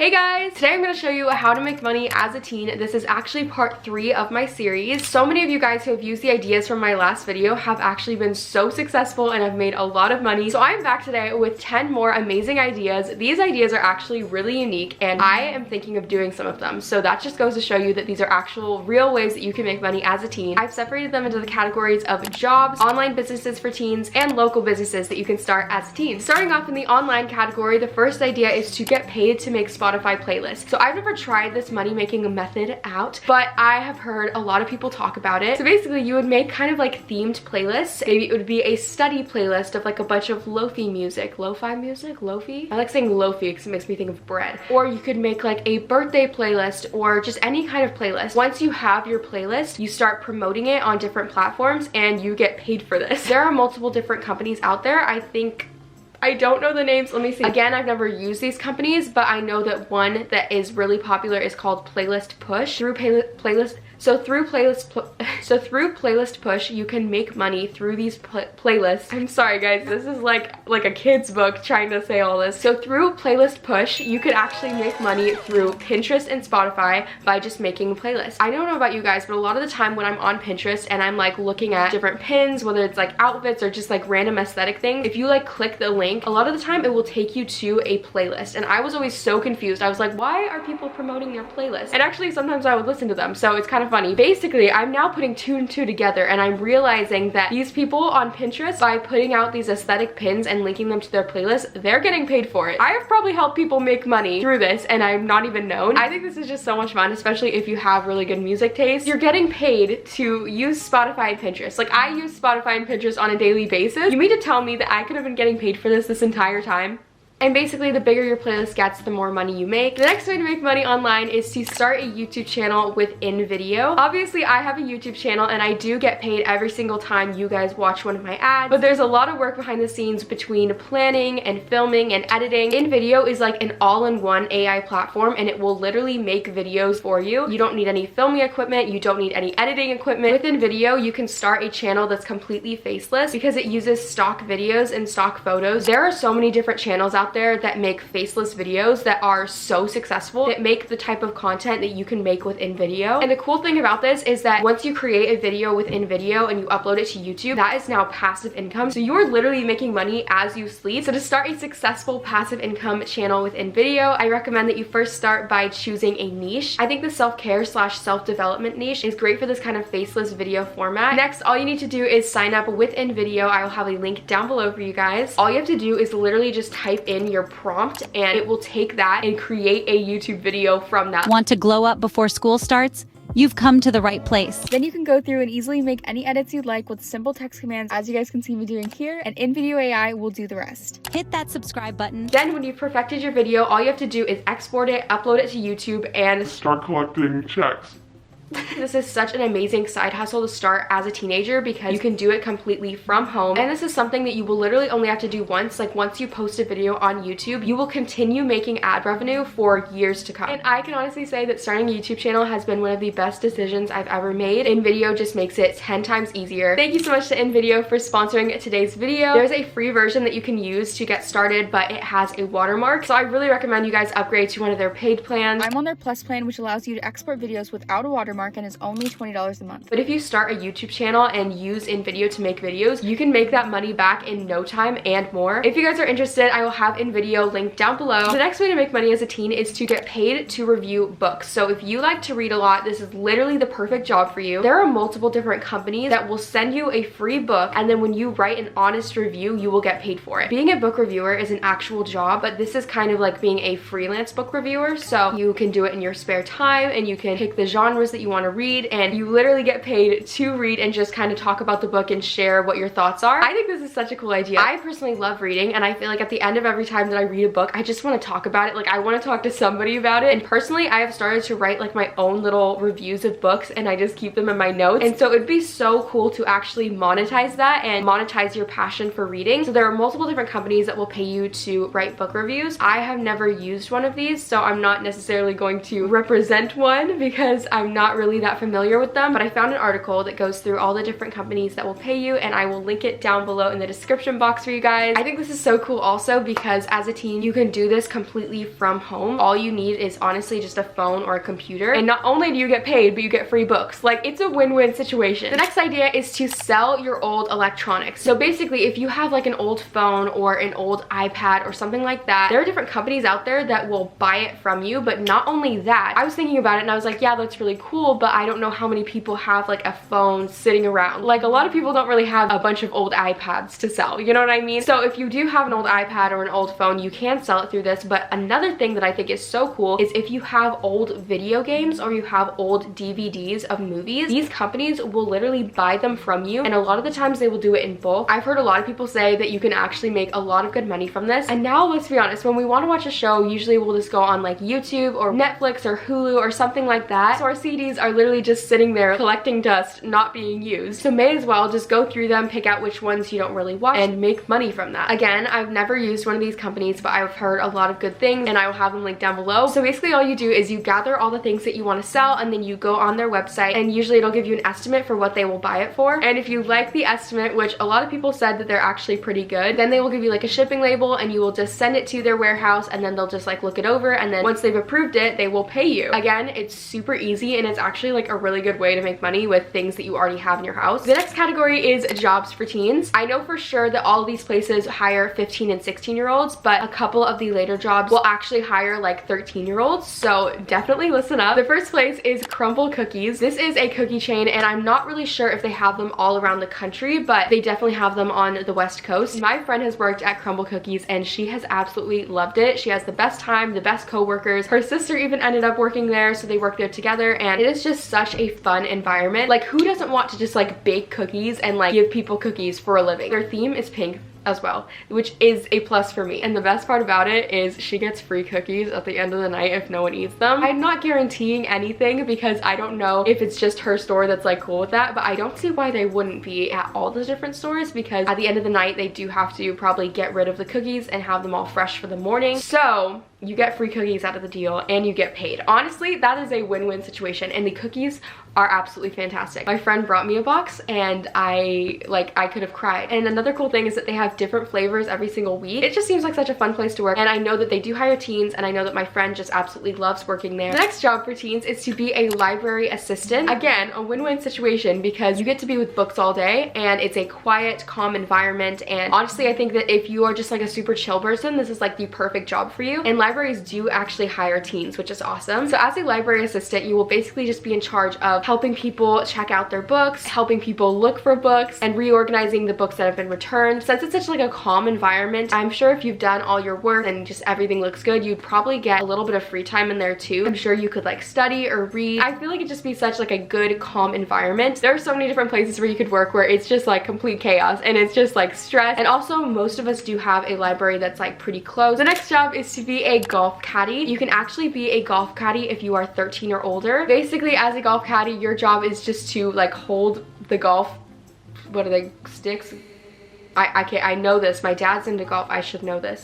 Hey guys! Today I'm going to show you how to make money as a teen. This is actually part 3 of my series. So many of you guys who have used the ideas from my last video have actually been so successful and have made a lot of money. So I'm back today with 10 more amazing ideas. These ideas are actually really unique and I am thinking of doing some of them. So that just goes to show you that these are actual real ways that you can make money as a teen. I've separated them into the categories of jobs, online businesses for teens, and local businesses that you can start as a teen. Starting off in the online category, the first idea is to get paid to make Spotify playlists. So I've never tried this money making method out, but I have heard a lot of people talk about it. So basically you would make kind of like themed playlists. Maybe it would be a study playlist of like a bunch of lo-fi music. Lo-fi music? Lo-fi? I like saying lo-fi because it makes me think of bread. Or you could make like a birthday playlist or just any kind of playlist. Once you have your playlist, you start promoting it on different platforms and you get paid for this. There are multiple different companies out there. I don't know the names. Let me see. Again, I've never used these companies, but I know that one that is really popular is called Playlist Push. Through Playlist Push, you can make money through these playlists. I'm sorry guys, this is like a kid's book trying to say all this. So through Playlist Push, you could actually make money through Pinterest and Spotify by just making playlists. I don't know about you guys, but a lot of the time when I'm on Pinterest and I'm like looking at different pins, whether it's like outfits or just like random aesthetic things, if you like click the link, a lot of the time it will take you to a playlist. And I was always so confused. I was like, why are people promoting their playlist? And actually sometimes I would listen to them, so it's kind of funny. Basically, I'm now putting 2 and 2 together and I'm realizing that these people on Pinterest, by putting out these aesthetic pins and linking them to their playlist, they're getting paid for it. I have probably helped people make money through this and I'm not even known. I think this is just so much fun, especially if you have really good music taste. You're getting paid to use Spotify and Pinterest. Like, I use Spotify and Pinterest on a daily basis. You mean to tell me that I could have been getting paid for this entire time? And basically, the bigger your playlist gets, the more money you make. The next way to make money online is to start a YouTube channel within video. Obviously, I have a YouTube channel and I do get paid every single time you guys watch one of my ads, but there's a lot of work behind the scenes between planning and filming and editing. InVideo is like an all-in-one AI platform and it will literally make videos for you. You don't need any filming equipment, you don't need any editing equipment. With InVideo, you can start a channel that's completely faceless because it uses stock videos and stock photos. There are so many different channels out there that make faceless videos that are so successful, that make the type of content that you can make with InVideo. And the cool thing about this is that once you create a video with InVideo and you upload it to YouTube, that is now passive income. So you're literally making money as you sleep. So to start a successful passive income channel with InVideo, I recommend that you first start by choosing a niche. I think the self-care / self-development niche is great for this kind of faceless video format. Next, all you need to do is sign up with InVideo. I will have a link down below for you guys. All you have to do is literally just type in your prompt and it will take that and create a YouTube video from that. Want to glow up before school starts? You've come to the right place. Then you can go through and easily make any edits you'd like with simple text commands, as you guys can see me doing here, and InVideo AI will do the rest. Hit that subscribe button. Then when you've perfected your video, all you have to do is export it, upload it to YouTube, and start collecting checks. This is such an amazing side hustle to start as a teenager because you can do it completely from home. And this is something that you will literally only have to do once. Like, once you post a video on YouTube, you will continue making ad revenue for years to come. And I can honestly say that starting a YouTube channel has been one of the best decisions I've ever made. InVideo just makes it 10 times easier. Thank you so much to InVideo for sponsoring today's video. There's a free version that you can use to get started, but it has a watermark. So I really recommend you guys upgrade to one of their paid plans. I'm on their Plus plan, which allows you to export videos without a watermark and is only $20 a month. But if you start a YouTube channel and use InVideo to make videos, you can make that money back in no time and more. If you guys are interested, I will have InVideo linked down below. The next way to make money as a teen is to get paid to review books. So if you like to read a lot, this is literally the perfect job for you. There are multiple different companies that will send you a free book, and then when you write an honest review, you will get paid for it. Being a book reviewer is an actual job, but this is kind of like being a freelance book reviewer. So you can do it in your spare time and you can pick the genres that you want to read, and you literally get paid to read and just kind of talk about the book and share what your thoughts are. I think this is such a cool idea. I personally love reading, and I feel like at the end of every time that I read a book, I just want to talk about it. Like, I want to talk to somebody about it. And personally, I have started to write like my own little reviews of books, and I just keep them in my notes. And so it'd be so cool to actually monetize that and monetize your passion for reading. So there are multiple different companies that will pay you to write book reviews. I have never used one of these, so I'm not necessarily going to represent one because I'm not really that familiar with them, but I found an article that goes through all the different companies that will pay you, and I will link it down below in the description box for you guys. I think this is so cool also because as a teen, you can do this completely from home. All you need is honestly just a phone or a computer, and not only do you get paid, but you get free books. Like, it's a win-win situation. The next idea is to sell your old electronics. So basically, if you have like an old phone or an old iPad or something like that, there are different companies out there that will buy it from you. But not only that, I was thinking about it and I was like, yeah, that's really cool, but I don't know how many people have like a phone sitting around. Like, a lot of people don't really have a bunch of old iPads to sell, you know what I mean? So if you do have an old iPad or an old phone, you can sell it through this. But another thing that I think is so cool is if you have old video games or you have old DVDs of movies, these companies will literally buy them from you, and a lot of the times they will do it in bulk. I've heard a lot of people say that you can actually make a lot of good money from this. And now, let's be honest, when we want to watch a show, usually we'll just go on like YouTube or Netflix or Hulu or something like that. So our CDs are literally just sitting there collecting dust, not being used. So may as well just go through them, pick out which ones you don't really watch, and make money from that. Again, I've never used one of these companies, but I've heard a lot of good things, and I will have them linked down below. So basically all you do is you gather all the things that you want to sell, and then you go on their website, and usually it'll give you an estimate for what they will buy it for. And if you like the estimate, which a lot of people said that they're actually pretty good, then they will give you like a shipping label, and you will just send it to their warehouse, and then they'll just like look it over, and then once they've approved it, they will pay you. Again, it's super easy, and it's actually like a really good way to make money with things that you already have in your house. The next category is jobs for teens. I know for sure that all of these places hire 15 and 16-year-olds, but a couple of the later jobs will actually hire like 13-year-olds, so definitely listen up. The first place is Crumble Cookies. This is a cookie chain, and I'm not really sure if they have them all around the country, but they definitely have them on the West Coast. My friend has worked at Crumble Cookies, and she has absolutely loved it. She has the best time, the best co-workers. Her sister even ended up working there, so they work there together, and it is just such a fun environment. Like, who doesn't want to just like bake cookies and like give people cookies for a living? Their theme is pink as well, which is a plus for me. And the best part about it is she gets free cookies at the end of the night if no one eats them. I'm not guaranteeing anything because I don't know if it's just her store that's like cool with that, but I don't see why they wouldn't be at all the different stores, because at the end of the night they do have to probably get rid of the cookies and have them all fresh for the morning. So you get free cookies out of the deal and you get paid. Honestly, that is a win-win situation, and the cookies are absolutely fantastic. My friend brought me a box and I could have cried. And another cool thing is that they have different flavors every single week. It just seems like such a fun place to work, and I know that they do hire teens, and I know that my friend just absolutely loves working there. The next job for teens is to be a library assistant. Again, a win-win situation because you get to be with books all day, and it's a quiet, calm environment. And honestly, I think that if you are just like a super chill person, this is like the perfect job for you. And libraries do actually hire teens, which is awesome. So as a library assistant, you will basically just be in charge of helping people check out their books, helping people look for books, and reorganizing the books that have been returned. Since it's such like a calm environment, I'm sure if you've done all your work and just everything looks good, you'd probably get a little bit of free time in there too. I'm sure you could like study or read. I feel like it'd just be such like a good, calm environment. There are so many different places where you could work where it's just like complete chaos and it's just like stress. And also, most of us do have a library that's like pretty close. The next job is to be a golf caddy. You can actually be a golf caddy if you are 13 or older. Basically, as a golf caddy, your job is just to like hold the golf, what are they, sticks? I know this. My dad's into golf. I should know this.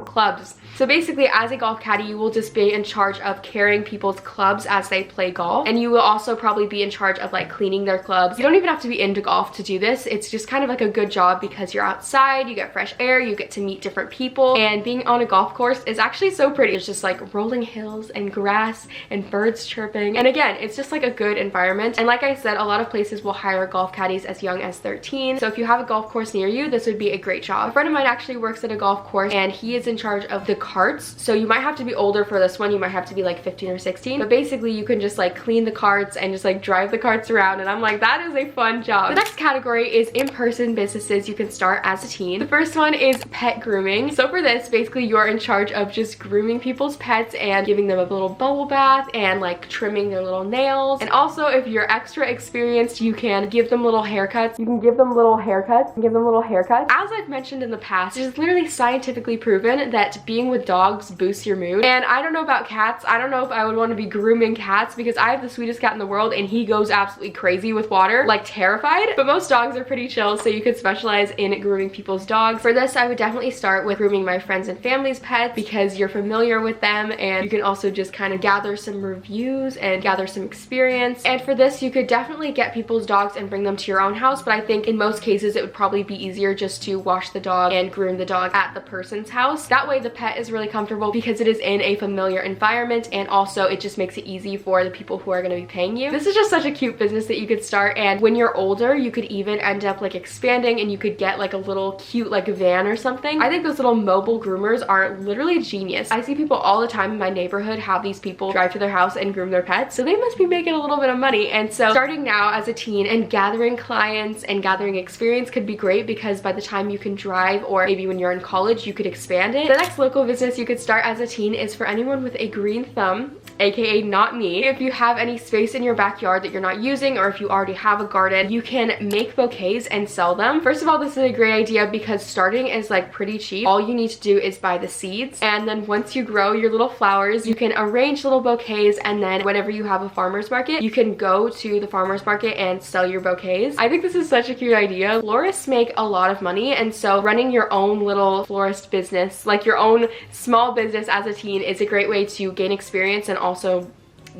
Clubs. So basically, as a golf caddy, you will just be in charge of carrying people's clubs as they play golf. And you will also probably be in charge of like cleaning their clubs. You don't even have to be into golf to do this. It's just kind of like a good job because you're outside, you get fresh air, you get to meet different people. And being on a golf course is actually so pretty. It's just like rolling hills and grass and birds chirping. And again, it's just like a good environment. And like I said, a lot of places will hire golf caddies as young as 13. So if you have a golf course near you, this would be a great job. A friend of mine actually works at a golf course, and he is in charge of the carts. So you might have to be older for this one. You might have to be like 15 or 16, but basically you can just like clean the carts and just like drive the carts around, and I'm like, that is a fun job. The next category is in-person businesses you can start as a teen. The first one is pet grooming. So for this, basically you're in charge of just grooming people's pets and giving them a little bubble bath and like trimming their little nails. And also, if you're extra experienced, you can give them little haircuts. You can give them little haircuts and give them little haircuts. As I've mentioned in the past, it is literally scientifically proven proven that being with dogs boosts your mood. And I don't know about cats. I don't know if I would want to be grooming cats because I have the sweetest cat in the world and he goes absolutely crazy with water, like terrified. But most dogs are pretty chill, so you could specialize in grooming people's dogs. For this, I would definitely start with grooming my friends and family's pets because you're familiar with them and you can also just kind of gather some reviews and gather some experience. And for this, you could definitely get people's dogs and bring them to your own house, but I think in most cases it would probably be easier just to wash the dog and groom the dog at the person's house. That way the pet is really comfortable because it is in a familiar environment, and also it just makes it easy for the people who are going to be paying you. This is just such a cute business that you could start, and when you're older you could even end up like expanding and you could get like a little cute like van or something. I think those little mobile groomers are literally genius. I see people all the time in my neighborhood have these people drive to their house and groom their pets, so they must be making a little bit of money. And so starting now as a teen and gathering clients and gathering experience could be great because by the time you can drive, or maybe when you're in college, you could expand it. The next local business you could start as a teen is for anyone with a green thumb, aka not me. If you have any space in your backyard that you're not using, or if you already have a garden, you can make bouquets and sell them. First of all, this is a great idea because starting is like pretty cheap. All you need to do is buy the seeds, and then once you grow your little flowers, you can arrange little bouquets, and then whenever you have a farmer's market, you can go to the farmer's market and sell your bouquets. I think this is such a cute idea. Florists make a lot of money, and so running your own little florist business, like your own small business as a teen, is a great way to gain experience and also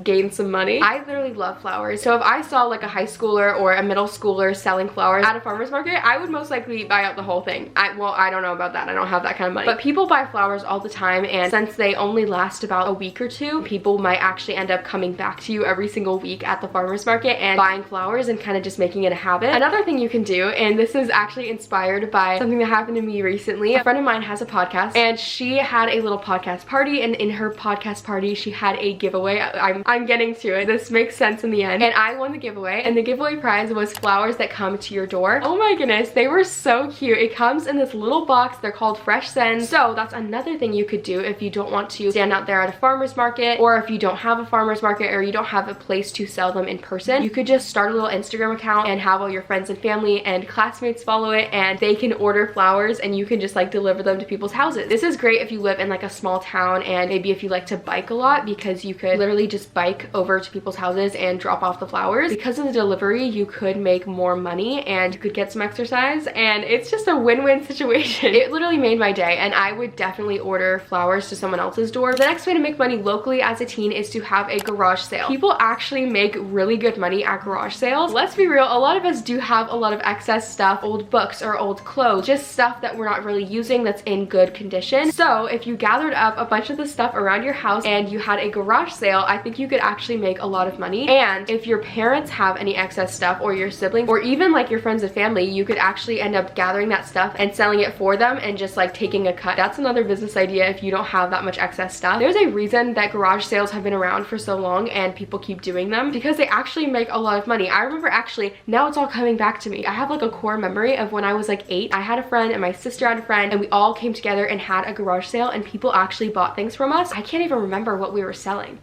gain some money. I literally love flowers, so if I saw like a high schooler or a middle schooler selling flowers at a farmer's market, I would most likely buy out the whole thing. Well, I don't know about that. I don't have that kind of money. But people buy flowers all the time, and since they only last about a week or two, people might actually end up coming back to you every single week at the farmer's market and buying flowers and kind of just making it a habit. Another thing you can do, and this is actually inspired by something that happened to me recently. A friend of mine has a podcast, and she had a little podcast party, and in her podcast party she had a giveaway. I'm getting to it. This makes sense in the end. And I won the giveaway, and the giveaway prize was flowers that come to your door. Oh my goodness, they were so cute. It comes in this little box. They're called Fresh Sends. So that's another thing you could do if you don't want to stand out there at a farmer's market, or if you don't have a farmer's market, or you don't have a place to sell them in person. You could just start a little Instagram account and have all your friends and family and classmates follow it, and they can order flowers and you can just like deliver them to people's houses. This is great if you live in like a small town, and maybe if you like to bike a lot, because you could literally just bike over to people's houses and drop off the flowers. Because of the delivery, you could make more money and you could get some exercise, and it's just a win-win situation. It literally made my day, and I would definitely order flowers to someone else's door. The next way to make money locally as a teen is to have a garage sale. People actually make really good money at garage sales. Let's be real, a lot of us do have a lot of excess stuff, old books or old clothes, just stuff that we're not really using that's in good condition. So if you gathered up a bunch of the stuff around your house and you had a garage sale, I think you could actually make a lot of money. And if your parents have any excess stuff, or your siblings, or even like your friends and family, you could actually end up gathering that stuff and selling it for them and just like taking a cut. That's another business idea if you don't have that much excess stuff. There's a reason that garage sales have been around for so long and people keep doing them, because they actually make a lot of money. I remember, actually, now it's all coming back to me. I have like a core memory of when I was like 8. I had a friend and my sister had a friend, and we all came together and had a garage sale, and people actually bought things from us. I can't even remember what we were selling.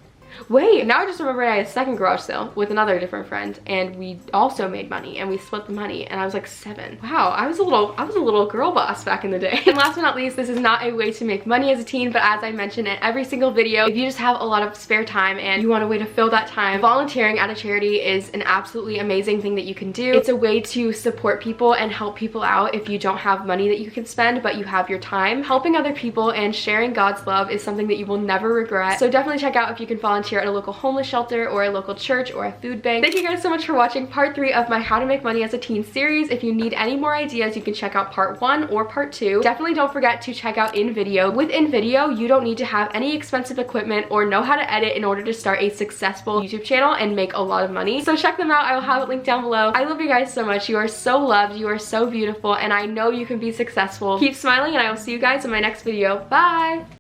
Wait, now I just remember I had a second garage sale with another different friend, and we also made money and we split the money, and I was like 7. Wow, I was a little girl boss back in the day. And last but not least, this is not a way to make money as a teen, but as I mentioned in every single video, if you just have a lot of spare time and you want a way to fill that time, volunteering at a charity is an absolutely amazing thing that you can do. It's a way to support people and help people out if you don't have money that you can spend, but you have your time. Helping other people and sharing God's love is something that you will never regret. So definitely check out if you can volunteer at a local homeless shelter or a local church or a food bank. Thank you guys so much for watching part 3 of my How to Make Money as a Teen series. If you need any more ideas, you can check out part 1 or part 2. Definitely don't forget to check out InVideo. With InVideo, you don't need to have any expensive equipment or know how to edit in order to start a successful YouTube channel and make a lot of money. So check them out. I will have it linked down below. I love you guys so much. You are so loved. You are so beautiful, and I know you can be successful. Keep smiling, and I will see you guys in my next video. Bye!